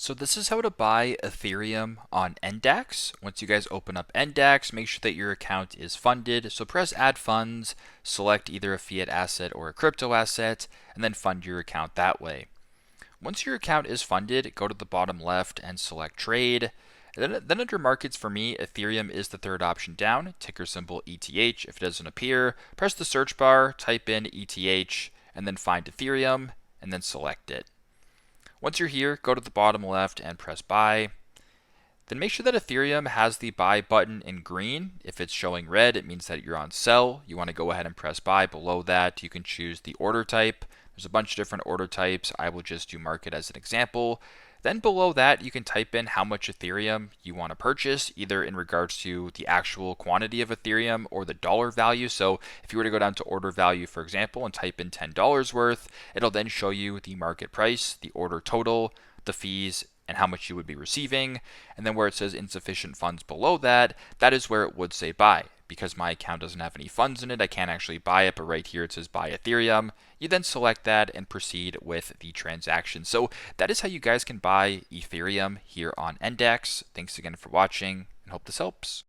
So this is how to buy Ethereum on Ndax. Once you guys open up Ndax, make sure that your account is funded. So press add funds, select either a fiat asset or a crypto asset, and then fund your account that way. Once your account is funded, go to the bottom left and select trade. Then under markets for me, Ethereum is the third option down, ticker symbol ETH. If it doesn't appear, press the search bar, type in ETH, and then find Ethereum, and then select it. Once you're here, go to the bottom left and press buy. Then make sure that Ethereum has the buy button in green. If it's showing red, it means that you're on sell. You want to go ahead and press buy. Below that, you can choose the order type. There's a bunch of different order types. I will just do market as an example. Then below that, you can type in how much Ethereum you want to purchase, either in regards to the actual quantity of Ethereum or the dollar value. So if you were to go down to order value, for example, and type in $10 worth, it'll then show you the market price, the order total, the fees, and how much you would be receiving. And then where it says insufficient funds below that, that is where it would say buy. Because my account doesn't have any funds in it, I can't actually buy it, but right here it says buy Ethereum. You then select that and proceed with the transaction. So that is how you guys can buy Ethereum here on Ndax. Thanks again for watching and hope this helps.